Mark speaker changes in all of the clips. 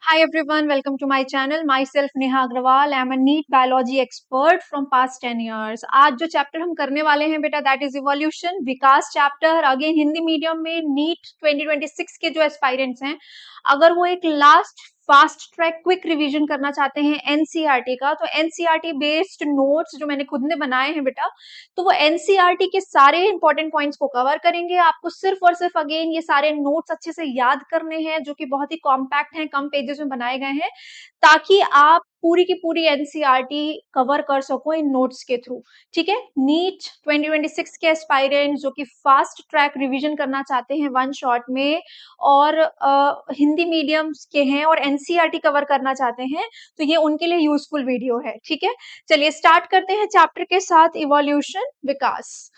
Speaker 1: Hi everyone, welcome to my channel. Myself Neha Agrawal. I am a NEET biology expert from past 10 years. आज जो chapter हम करने वाले हैं बेटा that is evolution Vikas chapter. Again Hindi medium में NEET 2026 के जो एस्पायरेंट्स हैं, अगर वो एक last fast track quick revision करना चाहते हैं एनसीईआरटी का, तो एनसीईआरटी बेस्ड नोट्स जो मैंने खुद ने बनाए हैं बेटा, तो वो एनसीईआरटी के सारे इंपॉर्टेंट पॉइंट्स को कवर करेंगे। आपको सिर्फ और सिर्फ अगेन ये सारे नोट्स अच्छे से याद करने हैं, जो कि बहुत ही कॉम्पैक्ट हैं, कम पेजेस में बनाए गए हैं, ताकि आप पूरी की पूरी एनसीईआरटी कवर कर सको इन नोट्स के थ्रू। ठीक है, नीट 2026 के एस्पायरेंट जो कि फास्ट ट्रैक रिवीजन करना चाहते हैं वन शॉट में, और हिंदी मीडियम्स के हैं और एनसीईआरटी कवर करना चाहते हैं, तो ये उनके लिए यूजफुल वीडियो है। ठीक है, चलिए स्टार्ट करते हैं चैप्टर के साथ, इवोल्यूशन विकास।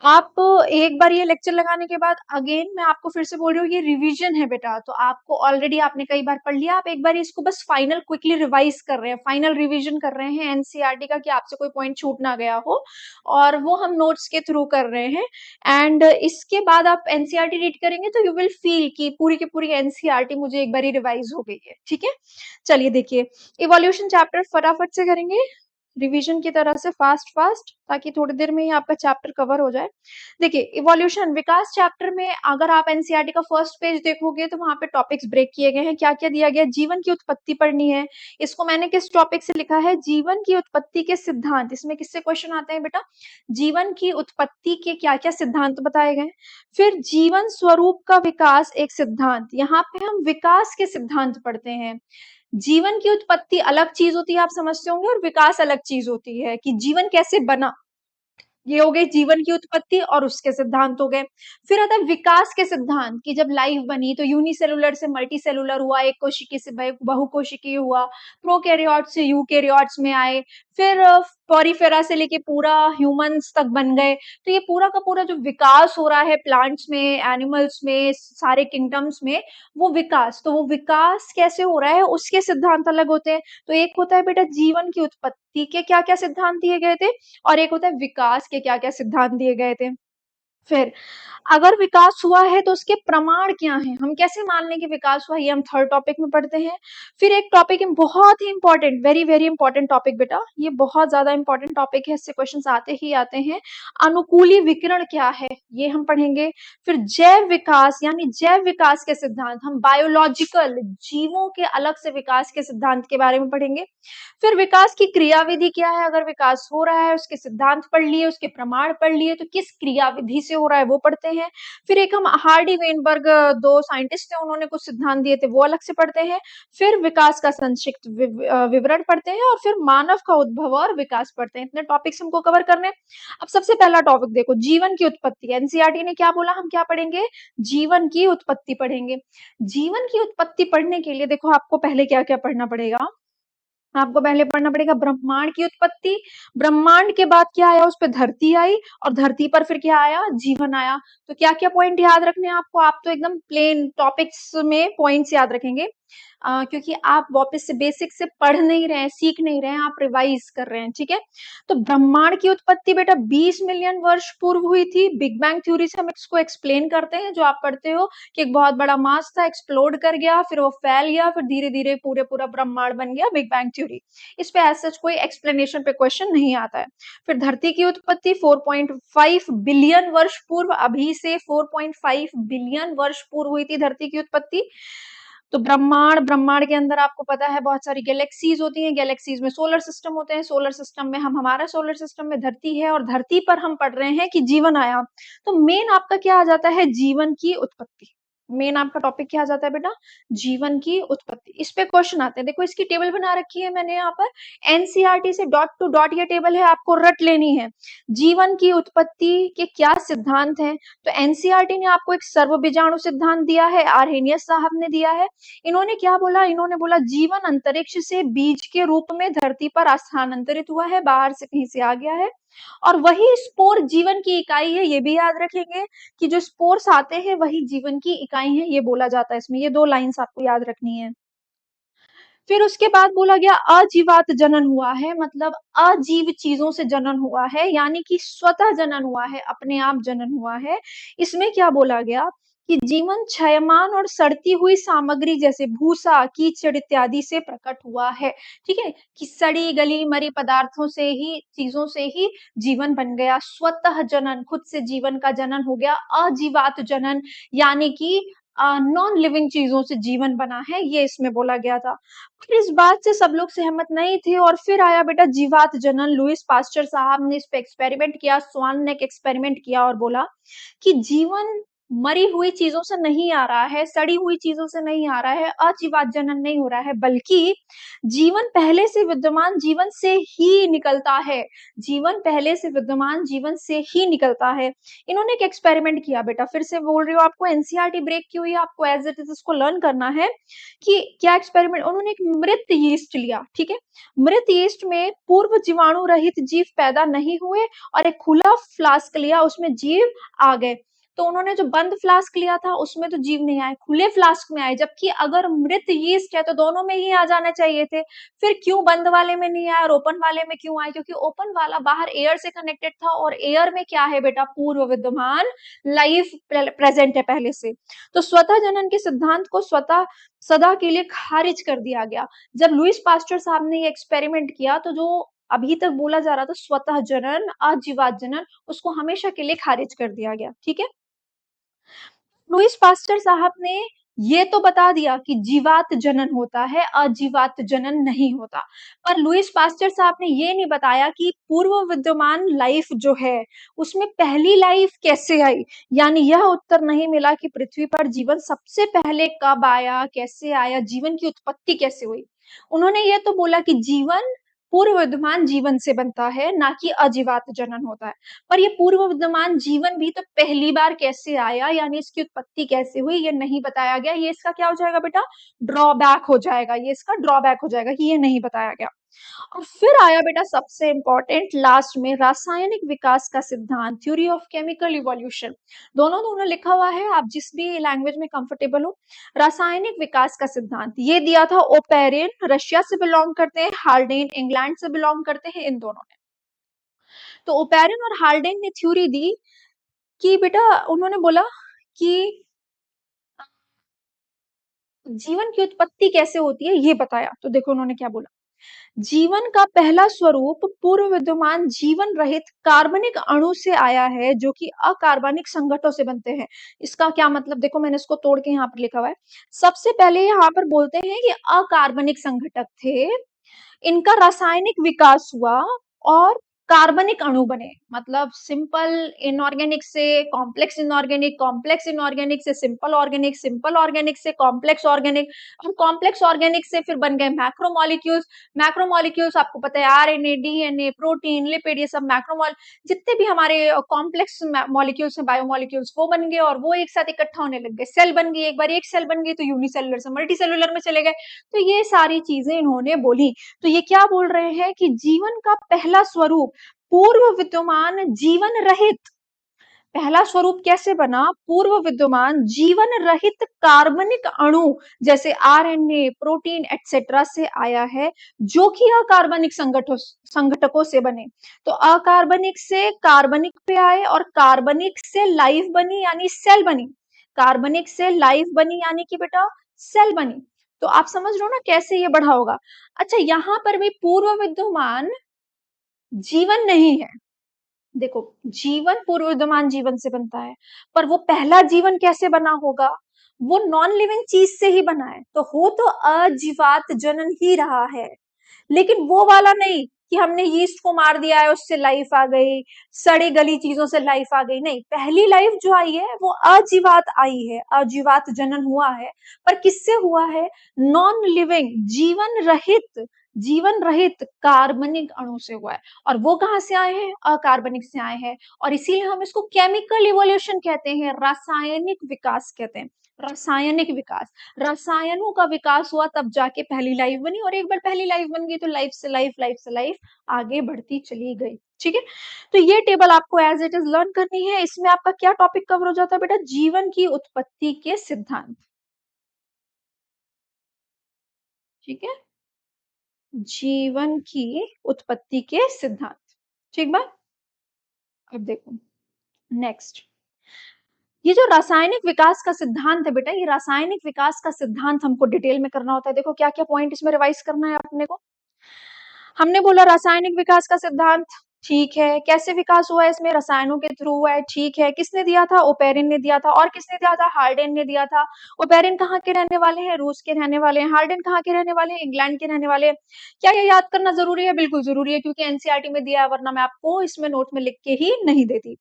Speaker 1: आप एक बार ये लेक्चर लगाने के बाद अगेन मैं आपको फिर से बोल रही हूँ, ये रिवीजन है बेटा, तो आपको ऑलरेडी आपने कई बार पढ़ लिया, आप एक बार इसको बस फाइनल क्विकली रिवाइज कर रहे हैं, फाइनल रिवीजन कर रहे हैं एनसीईआरटी का, कि आपसे कोई पॉइंट छूट ना गया हो, और वो हम नोट्स के थ्रू कर रहे हैं। एंड इसके बाद आप एनसीईआरटी रीड करेंगे तो यू विल फील कि पूरी की पूरी एनसीईआरटी मुझे एक बार ही रिवाइज हो गई है। ठीक है, चलिए देखिए, इवोल्यूशन चैप्टर फटाफट से करेंगे रिवीजन की तरह से, फास्ट फास्ट, ताकि थोड़ी देर में ही आपका चैप्टर कवर हो जाए। देखिए, इवोल्यूशन विकास चैप्टर में अगर आप एनसीईआरटी का फर्स्ट पेज देखोगे तो वहां पे टॉपिक्स ब्रेक किए गए हैं। क्या क्या दिया गया? जीवन की उत्पत्ति पढ़नी है। इसको मैंने किस टॉपिक से लिखा है? जीवन की उत्पत्ति के सिद्धांत। इसमें किससे क्वेश्चन आते हैं बेटा? जीवन की उत्पत्ति के क्या क्या सिद्धांत बताए गए। फिर जीवन स्वरूप का विकास एक सिद्धांत, यहाँ पे हम विकास के सिद्धांत पढ़ते हैं। जीवन की उत्पत्ति अलग चीज होती है, आप समझते होंगे, और विकास अलग चीज होती है, कि जीवन कैसे बना। ये हो गई जीवन की उत्पत्ति और उसके सिद्धांत हो गए। फिर आता है विकास के सिद्धांत, कि जब लाइफ बनी तो यूनिसेलुलर से मल्टीसेलुलर हुआ, एक कोशिकीय से बहुकोशिकीय हुआ, प्रोकैरियोट से यूकैरियोट्स में आए, फिर पॉरीफेरा से लेके पूरा ह्यूमंस तक बन गए। तो ये पूरा का पूरा जो विकास हो रहा है प्लांट्स में, एनिमल्स में, सारे किंगडम्स में, वो विकास, तो वो विकास कैसे हो रहा है उसके सिद्धांत अलग होते हैं। तो एक होता है बेटा जीवन की उत्पत्ति के क्या क्या सिद्धांत दिए गए थे, और एक होता है विकास के क्या क्या सिद्धांत दिए गए थे। फिर अगर विकास हुआ है तो उसके प्रमाण क्या हैं, हम कैसे मान लें कि विकास हुआ, ये हम थर्ड टॉपिक में पढ़ते हैं। फिर एक टॉपिक बहुत ही important, very very important topic बेटा, ये बहुत ज्यादा इंपॉर्टेंट टॉपिक है, इससे क्वेश्चंस आते ही आते हैं। अनुकूली विकिरण क्या है, ये हम पढ़ेंगे। फिर जैव विकास, यानी जैव विकास के सिद्धांत, हम बायोलॉजिकल जीवों के अलग से विकास के सिद्धांत के बारे में पढ़ेंगे। फिर विकास की क्रियाविधि क्या है, अगर विकास हो रहा है उसके सिद्धांत पढ़ लिए, उसके प्रमाण पढ़ लिए, तो किस क्रियाविधि से हो रहा है वो पढ़ते हैं। फिर एक हम हार्डी वेनबर्ग, दो साइंटिस्ट थे, उन्होंने कुछ सिद्धांत दिए थे, वो अलग से पढ़ते हैं। फिर विकास का संक्षिप्त विवरण पढ़ते हैं, और फिर मानव का उद्भव और विकास पढ़ते हैं। इतने टॉपिक्स हमको कवर करने। अब सबसे पहला टॉपिक देखो, जीवन की उत्पत्ति। एनसीईआरटी ने क्या बोला, हम क्या पढ़ेंगे? जीवन की उत्पत्ति पढ़ेंगे। जीवन की उत्पत्ति पढ़ने के लिए देखो, आपको पहले क्या क्या पढ़ना पड़ेगा। आपको पहले पढ़ना पड़ेगा ब्रह्मांड की उत्पत्ति। ब्रह्मांड के बाद क्या आया, उस पर धरती आई, और धरती पर फिर क्या आया? जीवन आया। तो क्या क्या पॉइंट याद रखने हैं आपको? आप तो एकदम प्लेन टॉपिक्स में पॉइंट्स याद रखेंगे, क्योंकि आप वापस से बेसिक से पढ़ नहीं रहे हैं, सीख नहीं रहे हैं, आप रिवाइज कर रहे हैं। ठीक है, तो ब्रह्मांड की उत्पत्ति बेटा 20 मिलियन वर्ष पूर्व हुई थी। बिग बैंग थ्योरी से हम इसको एक्सप्लेन करते हैं, जो आप पढ़ते हो कि एक बहुत बड़ा मास था, एक्सप्लोड कर गया, फिर वो फैल गया, फिर धीरे धीरे पूरे पूरा ब्रह्मांड बन गया, बिग बैंग थ्योरी। इस पे एज सच कोई एक्सप्लेनेशन पे क्वेश्चन नहीं आता है। फिर धरती की उत्पत्ति 4.5 बिलियन वर्ष पूर्व, अभी से 4.5 बिलियन वर्ष पूर्व हुई थी धरती की उत्पत्ति। तो ब्रह्मांड, ब्रह्मांड के अंदर आपको पता है बहुत सारी गैलेक्सीज होती हैं, गैलेक्सीज में सोलर सिस्टम होते हैं, सोलर सिस्टम में हम, हमारा सोलर सिस्टम में धरती है, और धरती पर हम पढ़ रहे हैं कि जीवन आया। तो मेन आपका क्या आ जाता है? जीवन की उत्पत्ति। मेन आपका टॉपिक क्या आ जाता है बेटा? जीवन की उत्पत्ति। इस पे क्वेश्चन आते हैं, देखो इसकी टेबल बना रखी है मैंने यहाँ पर, एनसीईआरटी से डॉट टू डॉट ये टेबल है, आपको रट लेनी है। जीवन की उत्पत्ति के क्या सिद्धांत हैं, तो एनसीईआरटी ने आपको एक सर्वबीजाणु सिद्धांत दिया है, आर्हेनियस साहब ने दिया है। इन्होंने क्या बोला? इन्होंने बोला जीवन अंतरिक्ष से बीज के रूप में धरती पर स्थानांतरित हुआ है, बाहर से कहीं से आ गया है, और वही स्पोर जीवन की इकाई है। ये भी याद रखेंगे कि जो स्पोर्स आते हैं वही जीवन की इकाई है, ये बोला जाता है इसमें। ये दो लाइंस आपको याद रखनी है। फिर उसके बाद बोला गया अजीवात जनन हुआ है, मतलब अजीव चीजों से जनन हुआ है, यानी कि स्वतः जनन हुआ है, अपने आप जनन हुआ है। इसमें क्या बोला गया कि जीवन क्षयमान और सड़ती हुई सामग्री जैसे भूसा, कीचड़ इत्यादि से प्रकट हुआ है। ठीक है, कि सड़ी गली मरी पदार्थों से ही, चीजों से ही जीवन बन गया। स्वतः जनन, खुद से जीवन का जनन हो गया। अजीवात जनन, यानी कि नॉन लिविंग चीजों से जीवन बना है, ये इसमें बोला गया था। फिर इस बात से सब लोग सहमत नहीं थे और फिर आया बेटा जीवात जनन। लुईस पास्चर साहब ने इस पे एक्सपेरिमेंट किया, स्वान ने एक एक्सपेरिमेंट किया और बोला कि जीवन मरी हुई चीजों से नहीं आ रहा है, सड़ी हुई चीजों से नहीं आ रहा है, अजीवात जनन नहीं हो रहा है, बल्कि जीवन पहले से विद्यमान जीवन से ही निकलता है। जीवन पहले से विद्यमान जीवन से ही निकलता है। इन्होंने एक एक्सपेरिमेंट किया बेटा, फिर से बोल रही हूँ आपको, एनसीईआरटी ब्रेक की हुई है, आपको एज इट इज इसको लर्न करना है कि क्या एक्सपेरिमेंट। उन्होंने एक मृत यीस्ट लिया, ठीक है, मृत यीस्ट में पूर्व जीवाणु रहित जीव पैदा नहीं हुए और एक खुला फ्लास्क लिया, उसमें जीव आ गए। तो उन्होंने जो बंद फ्लास्क लिया था उसमें तो जीव नहीं आए, खुले फ्लास्क में आए, जबकि अगर मृत यीस्ट है तो दोनों में ही आ जाने चाहिए थे। फिर क्यों बंद वाले में नहीं आया और ओपन वाले में क्यों आए? क्योंकि ओपन वाला बाहर एयर से कनेक्टेड था और एयर में क्या है बेटा, पूर्व विद्यमान लाइफ प्रेजेंट है पहले से। तो स्वतः जनन के सिद्धांत को स्वतः सदा के लिए खारिज कर दिया गया। जब लुईस पास्चर साहब ने ये एक्सपेरिमेंट किया तो जो अभी तक बोला जा रहा था स्वतः जनन, अजीवात जनन, उसको हमेशा के लिए खारिज कर दिया गया। ठीक है, लुईस पास्चर साहब ने ये तो बता दिया कि जीवात जनन होता है, अजीवात जनन नहीं होता। पर लुईस पास्चर साहब ने ये नहीं बताया कि पूर्व विद्यमान लाइफ जो है उसमें पहली लाइफ कैसे आई। यानी यह उत्तर नहीं मिला कि पृथ्वी पर जीवन सबसे पहले कब आया, कैसे आया, जीवन की उत्पत्ति कैसे हुई। उन्होंने ये तो बोला कि जीवन पूर्व विद्यमान जीवन से बनता है, ना कि अजीवात जनन होता है। पर ये पूर्व विद्यमान जीवन भी तो पहली बार कैसे आया, यानी इसकी उत्पत्ति कैसे हुई, ये नहीं बताया गया। ये इसका क्या हो जाएगा बेटा, ड्रॉबैक हो जाएगा, ये इसका ड्रॉबैक हो जाएगा कि ये नहीं बताया गया। और फिर आया बेटा सबसे इंपॉर्टेंट लास्ट में, रासायनिक विकास का सिद्धांत, थ्योरी ऑफ केमिकल इवोल्यूशन। दोनों दोनों लिखा हुआ है, आप जिस भी लैंग्वेज में कंफर्टेबल हो। रासायनिक विकास का सिद्धांत ये दिया था ओपेरिन, रशिया से बिलोंग करते हैं, हाल्डेन इंग्लैंड से बिलोंग करते हैं, इन दोनों ने। तो ओपेरिन और हाल्डेन ने थ्योरी दी कि बेटा, उन्होंने बोला कि जीवन की उत्पत्ति कैसे होती है ये बताया। तो देखो उन्होंने क्या बोला, जीवन का पहला स्वरूप पूर्व विद्यमान जीवन रहित कार्बनिक अणु से आया है जो कि अकार्बनिक संघटकों से बनते हैं। इसका क्या मतलब, देखो मैंने इसको तोड़ के यहाँ पर लिखा हुआ है। सबसे पहले यहाँ पर बोलते हैं कि अकार्बनिक संघटक थे, इनका रासायनिक विकास हुआ और कार्बनिक अणु बने। मतलब सिंपल इनऑर्गेनिक से कॉम्प्लेक्स इनऑर्गेनिक, कॉम्प्लेक्स इनऑर्गेनिक से सिंपल ऑर्गेनिक, सिंपल ऑर्गेनिक से कॉम्प्लेक्स ऑर्गेनिक, और कॉम्प्लेक्स ऑर्गेनिक से फिर बन गए मैक्रोमोलिक्यूल्स। मैक्रोमोलिक्यूल्स आपको पता है, आरएनए, डीएनए, प्रोटीन, लिपिड, ये सब मैक्रोमोल, जितने भी हमारे कॉम्प्लेक्स मॉलिक्यूल्स हैं, बायोमोलिक्यूल्स, वो बन गए और वो एक साथ इकट्ठा होने लग गए, सेल बन गई। एक बार एक सेल बन गई तो यूनिसेलुलर से मल्टीसेलुलर में चले गए। तो ये सारी चीजें इन्होंने बोली। तो ये क्या बोल रहे हैं कि जीवन का पहला स्वरूप पूर्व विद्यमान जीवन रहित, पहला स्वरूप कैसे बना, पूर्व विद्यमान जीवन रहित कार्बनिक अणु जैसे आरएनए, प्रोटीन एक्सेट्रा से आया है, जो कि अकार्बनिक संघटकों से बने। तो अकार्बनिक से कार्बनिक पे आए और कार्बनिक से लाइफ बनी यानी सेल बनी, कार्बनिक से लाइफ बनी यानी कि बेटा सेल बनी। तो आप समझ रहे हो ना कैसे ये बढ़ा होगा। अच्छा, यहां पर भी पूर्व विद्यमान जीवन नहीं है। देखो, जीवन पूर्व विद्यमान जीवन से बनता है, पर वो पहला जीवन कैसे बना होगा, वो नॉन लिविंग चीज से ही बना है, तो हो तो अजीवात जनन ही रहा है। लेकिन वो वाला नहीं कि हमने यीस्ट को मार दिया है उससे लाइफ आ गई, सड़ी गली चीजों से लाइफ आ गई, नहीं, पहली लाइफ जो आई है वो अजीवात आई है, अजीवात जनन हुआ है। पर किससे हुआ है, नॉन लिविंग जीवन रहित, जीवन रहित कार्बनिक अणु से हुआ है। और वो कहां से आए हैं, अकार्बनिक से आए हैं। और इसीलिए हम इसको केमिकल इवोल्यूशन कहते हैं, रासायनिक विकास कहते हैं, रासायनिक विकास। रसायनों का विकास हुआ तब जाके पहली लाइफ बनी, और एक बार पहली लाइफ बन गई तो लाइफ से लाइफ, लाइफ से लाइफ आगे बढ़ती चली गई। ठीक है, तो ये टेबल आपको एज इट इज लर्न करनी है। इसमें आपका क्या टॉपिक कवर हो जाता है बेटा, जीवन की उत्पत्ति के सिद्धांत। ठीक है, जीवन की उत्पत्ति के सिद्धांत। ठीक बात। अब देखो नेक्स्ट, ये जो रासायनिक विकास का सिद्धांत है बेटा, ये रासायनिक विकास का सिद्धांत हमको डिटेल में करना होता है। देखो क्या क्या पॉइंट इसमें रिवाइज करना है अपने को। हमने बोला रासायनिक विकास का सिद्धांत, ठीक है। कैसे विकास हुआ है इसमें, रसायनों के थ्रू हुआ है, ठीक है। किसने दिया था, ओपेरिन ने दिया था। और किसने दिया था, हार्डेन ने दिया था। ओपेरिन कहाँ के रहने वाले हैं, रूस के रहने वाले हैं। हार्डेन कहाँ के रहने वाले हैं, इंग्लैंड के रहने वाले हैं। क्या ये याद करना जरूरी है, बिल्कुल जरूरी है, क्योंकि एनसीईआरटी में दिया है, वरना मैं आपको इसमें नोट में लिख के ही नहीं देती।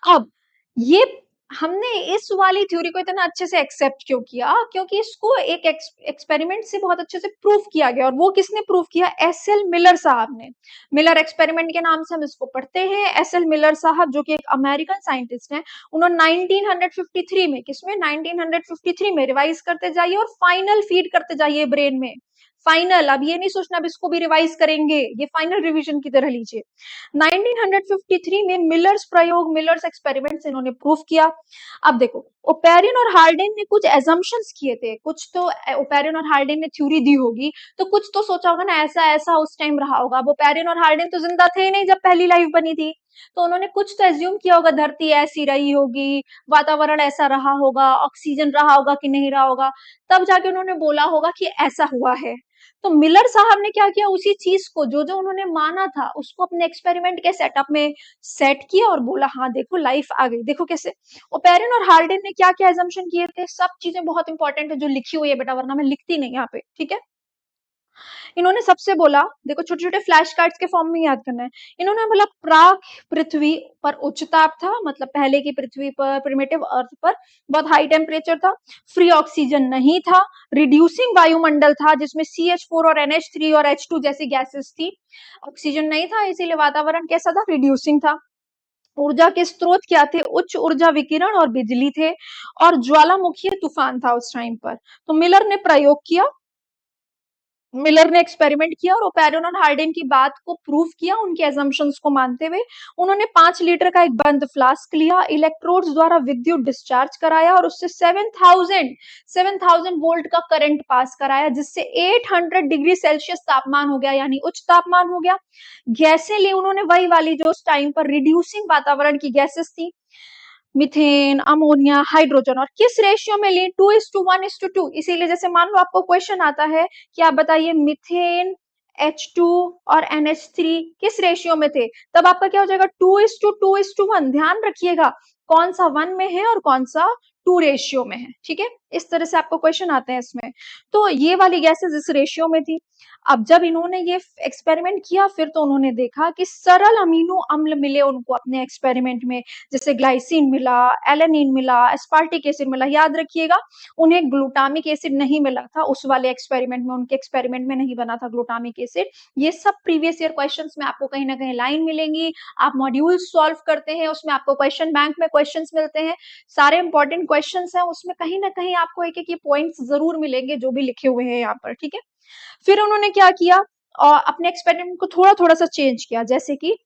Speaker 1: अब ये हमने इस वाली थ्योरी को इतना अच्छे से एक्सेप्ट क्यों किया, क्योंकि इसको एक एक्सपेरिमेंट से बहुत अच्छे से प्रूफ किया गया। और वो किसने प्रूफ किया, एस एल मिलर साहब ने। मिलर एक्सपेरिमेंट के नाम से हम इसको पढ़ते हैं। एस एल मिलर साहब जो कि एक अमेरिकन साइंटिस्ट हैं, उन्होंने 1953 में, किसमें, 1953 में, रिवाइज करते जाइए और फाइनल फीड करते जाइए ब्रेन में। फाइनल, अब ये नहीं सोचना अब इसको भी रिवाइज करेंगे, ये फाइनल रिवीजन की तरह लीजिए। 1953 में मिलर्स प्रयोग, मिलर्स एक्सपेरिमेंट्स इन्होंने प्रूफ किया। अब देखो, ओपेरिन और हार्डेन ने कुछ एजम्पशंस किए थे, कुछ तो ओपेरिन और हार्डेन ने थ्योरी दी होगी, तो कुछ तो सोचा होगा ना, ऐसा ऐसा उस टाइम रहा होगा। अब ओपेरिन और हार्डेन तो जिंदा थे ही नहीं जब पहली लाइफ बनी थी, तो उन्होंने कुछ तो एज्यूम किया होगा, धरती ऐसी रही होगी, वातावरण ऐसा रहा होगा, ऑक्सीजन रहा होगा कि नहीं रहा होगा, तब जाके उन्होंने बोला होगा कि ऐसा हुआ है। तो मिलर साहब ने क्या किया, उसी चीज को जो जो उन्होंने माना था उसको अपने एक्सपेरिमेंट के सेटअप में सेट किया और बोला हाँ देखो लाइफ आ गई। देखो कैसे, ओपेरिन और हार्डेन ने क्या क्या एजम्पशन किए थे, सब चीजें बहुत इंपॉर्टेंट है जो लिखी हुई है बेटा, वरना मैं लिखती नहीं यहाँ पे, ठीक है। इन्होंने सबसे बोला, देखो छोटे छोटे फ्लैश कार्ड्स के फॉर्म में याद करना है। इन्होंने बोला प्राक पृथ्वी पर उच्च ताप था, मतलब पहले की पृथ्वी पर, प्रिमिटिव अर्थ पर बहुत हाई टेम्परेचर था। फ्री ऑक्सीजन नहीं था। रिड्यूसिंग वायुमंडल था जिसमें CH4 और NH3 और H2 जैसी गैसेस थी। ऑक्सीजन नहीं था, इसीलिए वातावरण कैसा था, रिड्यूसिंग था। ऊर्जा के स्रोत क्या थे, उच्च ऊर्जा विकिरण और बिजली थे। और ज्वालामुखी तूफान था उस टाइम पर। तो मिलर ने प्रयोग किया, मिलर ने एक्सपेरिमेंट किया और ओपेरिन और हार्डेन की बात को प्रूव किया, उनके एजम्पशंस को मानते हुए। उन्होंने 5 लीटर का एक बंद फ्लास्क लिया, इलेक्ट्रोड्स द्वारा विद्युत डिस्चार्ज कराया और उससे 7000 वोल्ट का करंट पास कराया, जिससे 800 डिग्री सेल्सियस तापमान हो गया, यानी उच्च तापमान हो गया। गैसें ली उन्होंने वही वाली जो उस टाइम पर रिड्यूसिंग वातावरण की गैसेस थी, मीथेन, अमोनिया, हाइड्रोजन। और किस रेशियो में ली, 2:1:2। इसीलिए जैसे मान लो आपको क्वेश्चन आता है कि आप बताइए मीथेन, H2 और NH3 किस रेशियो में थे, तब आपका क्या हो जाएगा, 2:2:1। ध्यान रखिएगा कौन सा 1 में है और कौन सा 2 रेशियो में है, ठीक है। इस तरह से आपको क्वेश्चन आते हैं इसमें। तो ये वाली गैसेस इस रेशियो में थी। अब जब इन्होंने ये एक्सपेरिमेंट किया, फिर तो उन्होंने देखा कि सरल अमीनो अम्ल मिले उनको अपने एक्सपेरिमेंट में, जैसे ग्लाइसिन मिला, एलेनिन मिला, एस्पार्टिक एसिड मिला। याद रखिएगा, उन्हें ग्लूटामिक एसिड नहीं मिला था उस वाले एक्सपेरिमेंट में, उनके एक्सपेरिमेंट में नहीं बना था ग्लूटामिक एसिड। ये सब प्रीवियस ईयर क्वेश्चंस में आपको कहीं ना कहीं लाइन मिलेंगी। आप मॉड्यूल सॉल्व करते हैं, उसमें आपको क्वेश्चन बैंक में क्वेश्चंस मिलते हैं, सारे इंपॉर्टेंट क्वेश्चंस हैं, उसमें कहीं ना कहीं आपको एक एक ये पॉइंट्स जरूर मिलेंगे जो भी लिखे हुए हैं यहाँ पर, ठीक है। फिर उन्होंने क्या किया, अपने एक्सपेरिमेंट को थोड़ा थोड़ा सा चेंज किया। जैसे कि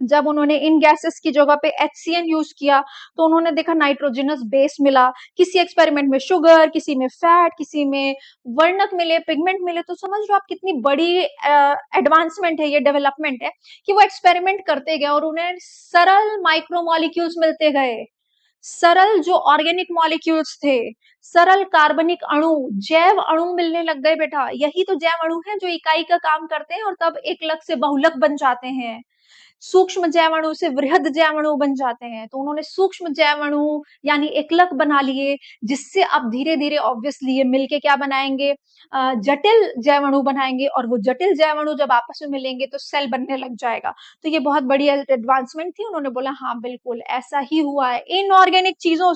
Speaker 1: जब उन्होंने इन गैसेस की जगह पे HCN यूज किया, तो उन्होंने देखा नाइट्रोजनस बेस मिला। किसी एक्सपेरिमेंट में शुगर, किसी में फैट, किसी में वर्णक मिले, पिगमेंट मिले। तो समझ लो आप कितनी बड़ी एडवांसमेंट है, ये डेवलपमेंट है कि वो एक्सपेरिमेंट करते गए और उन्हें सरल माइक्रोमोलिक्यूल्स मिलते गए, सरल जो ऑर्गेनिक मॉलिक्यूल्स थे, सरल कार्बनिक अणु, जैव अणु मिलने लग गए बेटा। यही तो जैव अणु है जो इकाई का काम करते हैं और तब एकलक से बहुलक बन जाते हैं। सूक्ष्म जैवाणु से वृहद जैवाणु बन जाते हैं। तो उन्होंने सूक्ष्म जैवाणु यानी एकलक बना लिए, जिससे अब धीरे धीरे ऑब्वियसली ये मिलके क्या बनाएंगे, जटिल जैवाणु बनाएंगे। और वो जटिल जैवाणु जब आपस में मिलेंगे तो सेल बनने लग जाएगा। तो ये बहुत बड़ी एडवांसमेंट थी। उन्होंने बोला हाँ बिल्कुल ऐसा ही हुआ है, इनऑर्गेनिक चीजों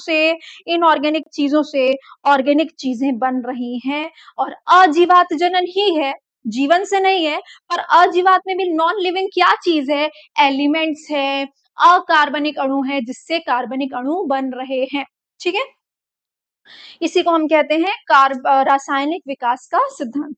Speaker 1: से ऑर्गेनिक चीजें बन रही हैं। और अजीवात जनन ही है, जीवन से नहीं है। पर अजीवात में भी नॉन लिविंग क्या चीज है, एलिमेंट्स है, अकार्बनिक अणु है, जिससे कार्बनिक अणु बन रहे हैं, ठीक है। इसी को हम कहते हैं रासायनिक विकास का सिद्धांत।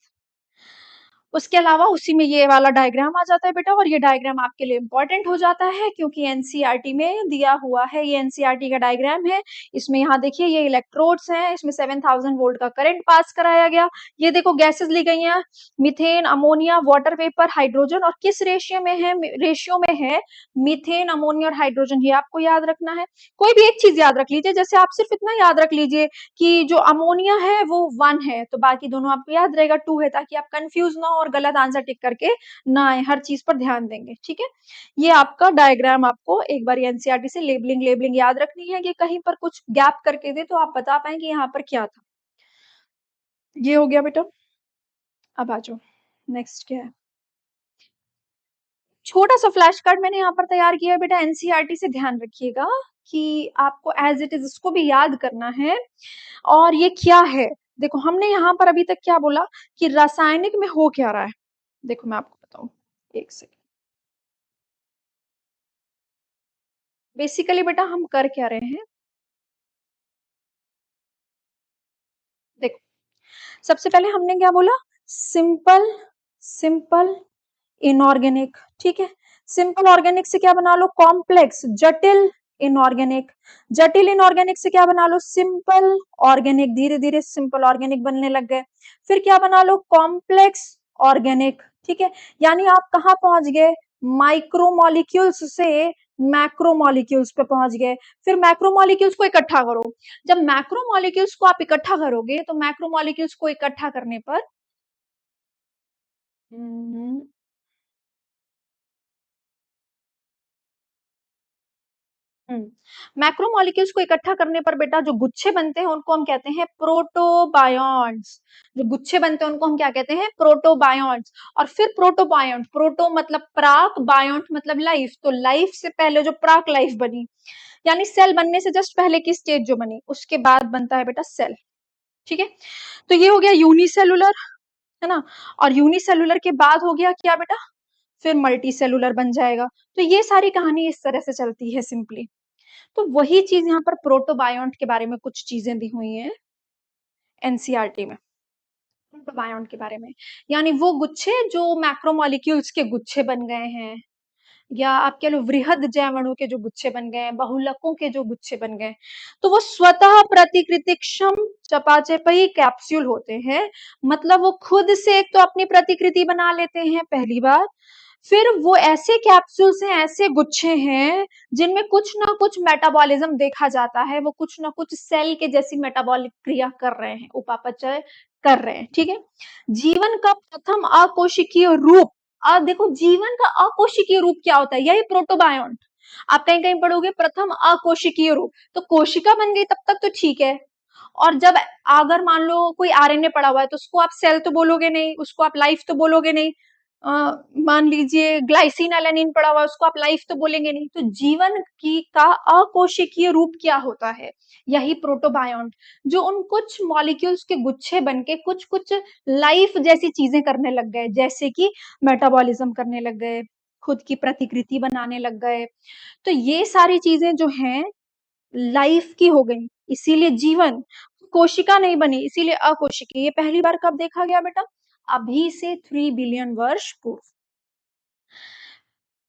Speaker 1: उसके अलावा उसी में ये वाला डायग्राम आ जाता है बेटा, और ये डायग्राम आपके लिए इंपॉर्टेंट हो जाता है क्योंकि एनसीईआरटी में दिया हुआ है। ये एनसीईआरटी का डायग्राम है। इसमें यहाँ देखिए ये इलेक्ट्रोड्स हैं, इसमें 7000 वोल्ट का करंट पास कराया गया। ये देखो गैसेस ली गई हैं, methane, ammonia, water vapour, hydrogen, और किस रेशियो में है मीथेन, अमोनिया और हाइड्रोजन, ये आपको याद रखना है। कोई भी एक चीज याद रख लीजिए, जैसे आप सिर्फ इतना याद रख लीजिए कि जो अमोनिया है वो 1 है, तो बाकी दोनों आपको याद रहेगा 2 है, ताकि आप कंफ्यूज ना हो और गलत आंसर टिक करके ना आए, हर चीज पर ध्यान देंगे। ठीक है, ये आपका डायग्राम आपको एक बार एनसीईआरटी से लेबलिंग याद रखनी है कि कहीं पर कुछ गैप करके दे तो आप बता पाए कि यहाँ पर क्या था। ये हो गया बेटा। अब आ जाओ, नेक्स्ट क्या है। छोटा सा फ्लैश कार्ड मैंने यहाँ पर तैयार किया है बेटा, एनसीईआरटी से ध्यान रखिएगा कि आपको एज इट इज इसको भी याद करना है। और ये क्या है, देखो हमने यहाँ पर अभी तक क्या बोला कि रासायनिक में हो क्या रहा है। देखो मैं आपको बताऊं, एक सेकंड। बेसिकली बेटा हम कर क्या रहे हैं, देखो सबसे पहले हमने क्या बोला, सिंपल सिंपल इनऑर्गेनिक। ठीक है, सिंपल ऑर्गेनिक से क्या बना लो, कॉम्प्लेक्स जटिल इनऑर्गेनिक। जटिल इनऑर्गेनिक से क्या बना लो, सिंपल ऑर्गेनिक। धीरे धीरे सिंपल ऑर्गेनिक बनने लग गए। फिर क्या बना लो, कॉम्प्लेक्स ऑर्गेनिक। ठीक है, यानी आप कहाँ पहुंच गए, माइक्रोमोलिक्यूल्स से मैक्रोमोलिक्यूल्स पे पहुंच गए। फिर मैक्रोमोलिक्यूल्स को इकट्ठा करो। जब मैक्रोमोलिक्यूल्स को आप इकट्ठा करोगे तो मैक्रोमोलिक्यूल्स को इकट्ठा करने पर हम्म, मैक्रोमोलिक्यूल्स को इकट्ठा करने पर बेटा जो गुच्छे बनते हैं उनको हम कहते हैं प्रोटोबायोन्ट्स। जो गुच्छे बनते हैं उनको हम क्या कहते हैं, प्रोटोबायोन्ट्स। और फिर प्रोटोबायोन्ट, प्रोटो मतलब प्राक, बायोन्ट मतलब लाइफ, तो लाइफ से पहले जो प्राक लाइफ बनी, यानी सेल बनने से जस्ट पहले की स्टेज जो बनी, उसके बाद बनता है बेटा सेल। ठीक है, तो ये हो गया यूनिसेलुलर, है ना। और यूनिसेलुलर के बाद हो गया क्या बेटा, फिर मल्टी सेलुलर बन जाएगा। तो ये सारी कहानी इस तरह से चलती है सिंपली। तो वही चीज यहाँ पर प्रोटोबायोन्ट के बारे में कुछ चीजें दी हुई हैं एनसीईआरटी में, प्रोटोबायोन्ट के बारे में, यानी वो गुच्छे जो मैक्रोमोलिक्यूल्स के गुच्छे बन गए हैं, या आप कह लो वृहद जैवणु के जो गुच्छे बन गए, बहुलकों के जो गुच्छे बन गए, तो वो स्वतः प्रतिकृतिक्षम चपाचेपी कैप्सूल होते हैं। मतलब वो खुद से एक तो अपनी प्रतिकृति बना लेते हैं, पहली बात। फिर वो ऐसे कैप्सूल्स हैं, ऐसे गुच्छे हैं जिनमें कुछ ना कुछ मेटाबॉलिज्म देखा जाता है, वो कुछ ना कुछ सेल के जैसी मेटाबॉलिक क्रिया कर रहे हैं, उपापचय कर रहे हैं। ठीक है, जीवन का प्रथम अकोशिकीय रूप, अब देखो जीवन का अकोशिकीय रूप क्या होता है, यही प्रोटोबायोन्ट। आप कहीं कहीं पढ़ोगे प्रथम अकोशिकीय रूप, तो कोशिका बन गई तब तक तो ठीक है। और जब अगर मान लो कोई आरएनए पड़ा हुआ है तो उसको आप सेल तो बोलोगे नहीं, उसको आप लाइफ तो बोलोगे नहीं। अ, मान लीजिए ग्लाइसिन एलानिन पड़ा हुआ है, उसको आप लाइफ तो बोलेंगे नहीं। तो जीवन की का अकोशिकीय रूप क्या होता है, यही प्रोटोबायोन्ट, जो उन कुछ मॉलिक्यूल्स के गुच्छे बनके कुछ कुछ लाइफ जैसी चीजें करने लग गए, जैसे कि मेटाबॉलिज्म करने लग गए, खुद की प्रतिकृति बनाने लग गए। तो ये सारी चीजें जो हैं लाइफ की हो गई, इसीलिए जीवन। कोशिका नहीं बनी इसीलिए अकोशिकीय। ये पहली बार कब देखा गया बेटा, अभी से 3 बिलियन वर्ष पूर्व।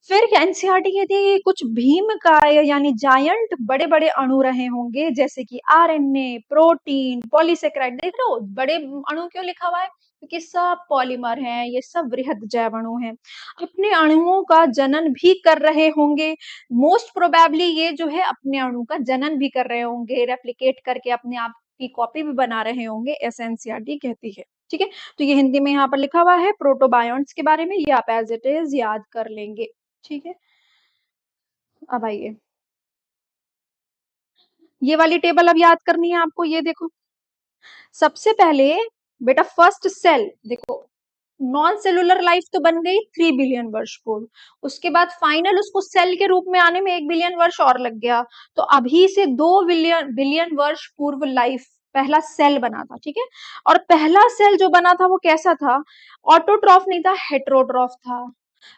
Speaker 1: फिर एनसीईआरटी कहती है कि कुछ भीमकाय यानी जायंट बड़े बड़े अणु रहे होंगे, जैसे कि आरएनए, प्रोटीन, पॉलीसेकेराइड। देख रहे हो बड़े अणु क्यों लिखा हुआ है, क्योंकि सब पॉलीमर हैं, ये सब वृहद जैव अणु हैं, अपने अणुओं का जनन भी कर रहे होंगे। मोस्ट प्रोबेबली ये जो है अपने अणु का जनन भी कर रहे होंगे, रेप्लिकेट करके अपने आप की कॉपी भी बना रहे होंगे, ऐसा एनसीईआरटी कहती है। ठीक है, तो ये हिंदी में यहाँ पर लिखा हुआ है प्रोटोबायोन्ट्स के बारे में, ये आप एज इट इज याद कर लेंगे। ठीक है, अब आइए, ये वाली टेबल अब याद करनी है आपको। ये देखो सबसे पहले बेटा फर्स्ट सेल देखो, नॉन सेलुलर लाइफ तो बन गई 3 बिलियन वर्ष पूर्व। उसके बाद फाइनल उसको सेल के रूप में आने में 1 बिलियन वर्ष और लग गया। तो अभी से 2 बिलियन वर्ष पूर्व लाइफ पहला सेल बना था। ठीक है, और पहला सेल जो बना था वो कैसा था, ऑटोट्रॉफ नहीं था, हेटेरोट्रॉफ था।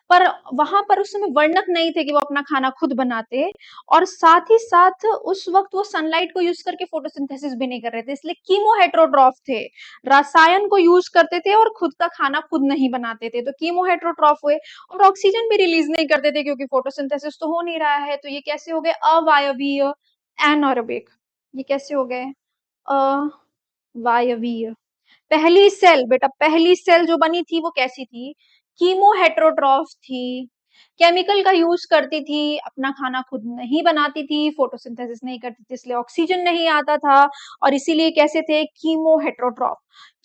Speaker 1: पर वहां पर उस समय वर्णक नहीं थे कि वो अपना खाना खुद बनाते, और साथ ही साथ उस वक्त वो सनलाइट को यूज करके फोटोसिंथेसिस भी नहीं कर रहे थे, इसलिए कीमो हेट्रोट्रॉफ थे, रसायन को यूज करते थे और खुद का खाना खुद नहीं बनाते थे, तो कीमो हेट्रोट्रॉफ हुए। और ऑक्सीजन भी रिलीज नहीं करते थे क्योंकि फोटोसिंथेसिस तो हो नहीं रहा है, तो ये कैसे हो गए? अवायवीय एनारोबिक। ये कैसे हो गए? अवायवीय। पहली सेल बेटा, पहली सेल जो बनी थी वो कैसी थी? कीमो हेट्रोट्रॉफ थी, केमिकल का यूज करती थी, अपना खाना खुद नहीं बनाती थी, फोटोसिंथेसिस नहीं करती थी, इसलिए ऑक्सीजन नहीं आता था, और इसीलिए कैसे थे? Chemo heterotroph.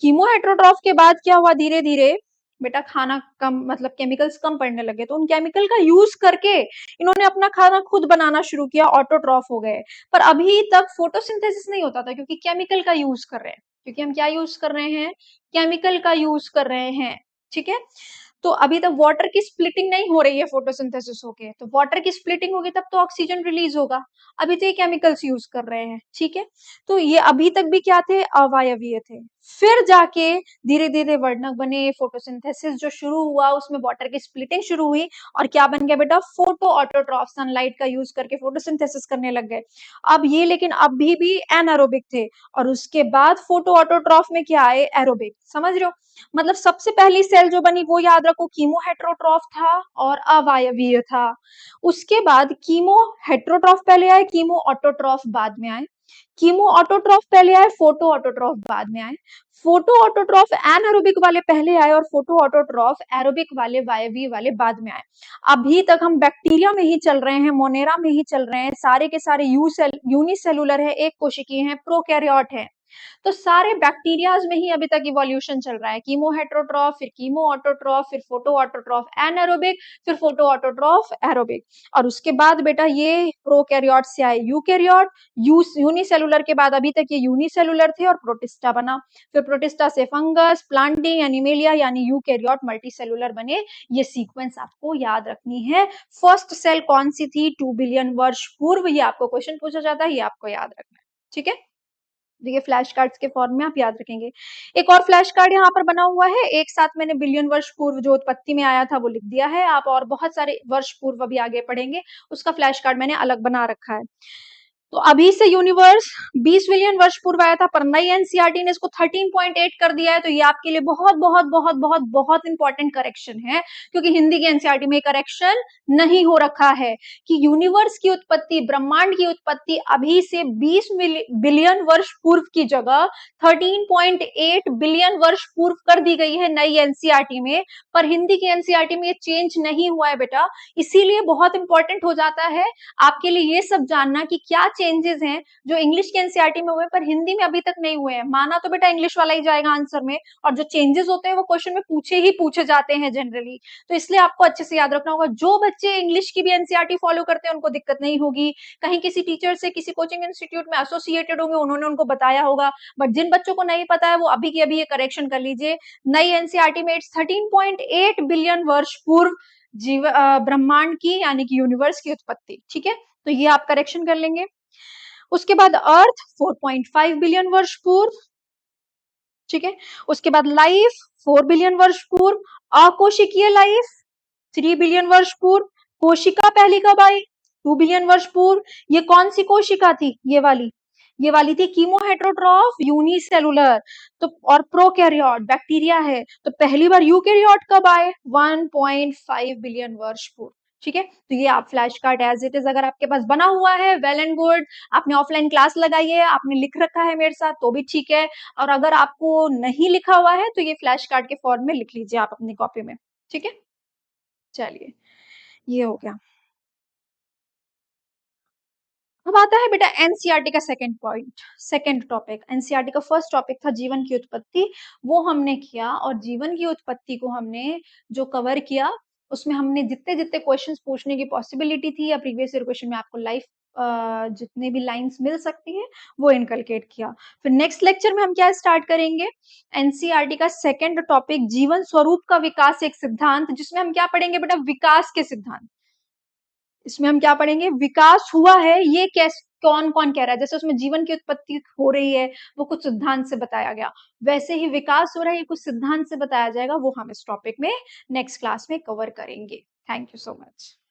Speaker 1: कीमो हेट्रोट्रॉफ के बाद क्या हुआ? धीरे धीरे बेटा खाना कम, मतलब केमिकल्स कम पड़ने लगे, तो उन केमिकल का यूज करके इन्होंने अपना खाना खुद बनाना शुरू किया, ऑटोट्रॉफ हो गए। पर अभी तक फोटोसिंथेसिस नहीं होता था क्योंकि केमिकल का यूज कर रहे हैं, क्योंकि हम क्या यूज कर रहे हैं? केमिकल का यूज कर रहे हैं, ठीक है। तो अभी तक वाटर की स्प्लिटिंग नहीं हो रही है फोटोसिंथेसिस होके, तो वाटर की स्प्लिटिंग होगी तब तो ऑक्सीजन रिलीज होगा, अभी तो ये केमिकल्स यूज कर रहे हैं, ठीक है। तो ये अभी तक भी क्या थे? अवायवीय थे। फिर जाके धीरे धीरे वर्णक बने, फोटोसिंथेसिस जो शुरू हुआ उसमें वाटर की स्प्लिटिंग शुरू हुई, और क्या बन गया बेटा? फोटो ऑटोट्रॉफ, सनलाइट का यूज करके फोटोसिंथेसिस करने लग गए। अब ये लेकिन अभी भी एनारोबिक थे, और उसके बाद फोटो ऑटोट्रॉफ में क्या आए? एरोबिक। समझ रहे हो? मतलब सबसे पहली सेल जो बनी वो याद रखो कीमो हेट्रोट्रॉफ था और अवायवीय था। उसके बाद कीमो हेट्रोट्रॉफ पहले आए, कीमो ऑटोट्रॉफ बाद में आए। कीमो ऑटोट्रॉफ पहले आए, फोटो ऑटोट्रॉफ बाद में आए। फोटो ऑटोट्रॉफ एनारोबिक वाले पहले आए और फोटो ऑटोट्रॉफ एरोबिक वाले, वायवीय वाले बाद में आए। अभी तक हम बैक्टीरिया में ही चल रहे हैं, मोनेरा में ही चल रहे हैं, सारे के सारे यूनिसेलुलर है, एक कोशिकीय है, प्रोकैरियोट है। तो सारे बैक्टीरियाज में ही अभी तक इवोल्यूशन चल रहा है, कीमो हेट्रोट्रॉफ, फिर कीमो ऑटोट्रॉफ, फिर फोटो ऑटोट्रॉफ एनारोबिक, फिर फोटो ऑटोट्रॉफ एरोबिक। और उसके बाद बेटा ये प्रोकैरियोट से आए यूकैरियोट, यूनिसेलुलर के बाद अभी तक ये यूनिसेलुलर थे और प्रोटिस्टा बना, फिर प्रोटिस्टा से फंगस, प्लांटिंग, एनिमेलिया यानी यूकैरियोट, मल्टीसेलुलर बने। ये सीक्वेंस आपको याद रखनी है। फर्स्ट सेल कौन सी थी 2 बिलियन वर्ष पूर्व? ये आपको क्वेश्चन पूछा जाता है, ये आपको याद रखना है, ठीक है। तो ये फ्लैश कार्ड्स के फॉर्म में आप याद रखेंगे। एक और फ्लैश कार्ड यहाँ पर बना हुआ है, एक साथ मैंने बिलियन वर्ष पूर्व जो उत्पत्ति में आया था वो लिख दिया है, आप और बहुत सारे वर्ष पूर्व अभी आगे पढ़ेंगे, उसका फ्लैश कार्ड मैंने अलग बना रखा है। तो अभी से यूनिवर्स 20 बिलियन वर्ष पूर्व आया था, पर नई एनसीईआरटी ने इसको 13.8 कर दिया है, तो ये आपके लिए बहुत बहुत बहुत बहुत बहुत इंपॉर्टेंट करेक्शन है, क्योंकि हिंदी की एनसीईआरटी में करेक्शन नहीं हो रखा है कि यूनिवर्स की उत्पत्ति, ब्रह्मांड की उत्पत्ति अभी से 20 बिलियन वर्ष पूर्व की जगह 13.8 बिलियन वर्ष पूर्व कर दी गई है नई एनसीईआरटी में, पर हिंदी की एनसीईआरटी में ये चेंज नहीं हुआ है बेटा। इसीलिए बहुत इंपॉर्टेंट हो जाता है आपके लिए ये सब जानना कि क्या चेंजेस हैं जो इंग्लिश के एनसीईआरटी में हुए पर हिंदी में अभी तक नहीं हुए हैं। माना तो बेटा इंग्लिश वाला ही जाएगा आंसर में, और जो चेंजेस होते हैं वो क्वेश्चन में पूछे जाते हैं जनरली, तो इसलिए आपको अच्छे से याद रखना होगा। जो बच्चे इंग्लिश की भी एनसीईआरटी फॉलो करते हैं उनको दिक्कत नहीं होगी, कहीं किसी टीचर से, किसी कोचिंग इंस्टीट्यूट में एसोसिएटेड होंगे, उन्होंने उनको बताया होगा, बट जिन बच्चों को नहीं पता है वो अभी की अभी ये करेक्शन कर लीजिए। नई एनसीईआरटी में 13.8 बिलियन वर्ष पूर्व जीव ब्रह्मांड की यानी कि यूनिवर्स की उत्पत्ति, ठीक है, तो ये आप करेक्शन कर लेंगे। उसके बाद अर्थ 4.5 बिलियन वर्ष पूर्व, ठीक है। उसके बाद लाइफ 4 बिलियन वर्ष पूर्व, अकोशिकीय लाइफ 3 बिलियन वर्ष पूर्व, कोशिका पहली कब आई? 2 बिलियन वर्ष पूर्व। ये कौन सी कोशिका थी? ये वाली थी कीमो हेट्रोट्रॉफ यूनिसेलुलर। तो और प्रोकैरियोट बैक्टीरिया है, तो पहली बार यूकैरियोट कब आए? 1.5 बिलियन वर्ष पूर्व, ठीक है। तो ये आप flash card as it is अगर आपके पास बना हुआ है, वेल एंड गुड, आपने ऑफलाइन क्लास लगाई है, आपने लिख रखा है मेरे साथ तो भी ठीक है, और अगर आपको नहीं लिखा हुआ है तो ये फ्लैश कार्ड के फॉर्म में लिख लीजिए आप अपनी कॉपी में, ठीक है। चलिए ये हो गया। अब आता है बेटा एनसीईआरटी का second point, second topic. NCERT का फर्स्ट टॉपिक था जीवन की उत्पत्ति, वो हमने किया, और जीवन की उत्पत्ति को हमने जो कवर किया उसमें हमने जितने जितने क्वेश्चंस पूछने की पॉसिबिलिटी थी या प्रीवियस ईयर क्वेश्चन में आपको लाइफ जितने भी लाइंस मिल सकती हैं वो इनकलकेट किया। फिर नेक्स्ट लेक्चर में हम क्या स्टार्ट करेंगे? एनसीईआरटी का सेकंड टॉपिक जीवन स्वरूप का विकास एक सिद्धांत, जिसमें हम क्या पढ़ेंगे बेटा? विकास के सिद्धांत। इसमें हम क्या पढ़ेंगे? विकास हुआ है ये कौन-कौन कह रहा है, जैसे उसमें जीवन की उत्पत्ति हो रही है, वो कुछ सिद्धांत से बताया गया। वैसे ही विकास हो रहा है, ये कुछ सिद्धांत से बताया जाएगा, वो हम इस टॉपिक में नेक्स्ट क्लास में कवर करेंगे। Thank you so much.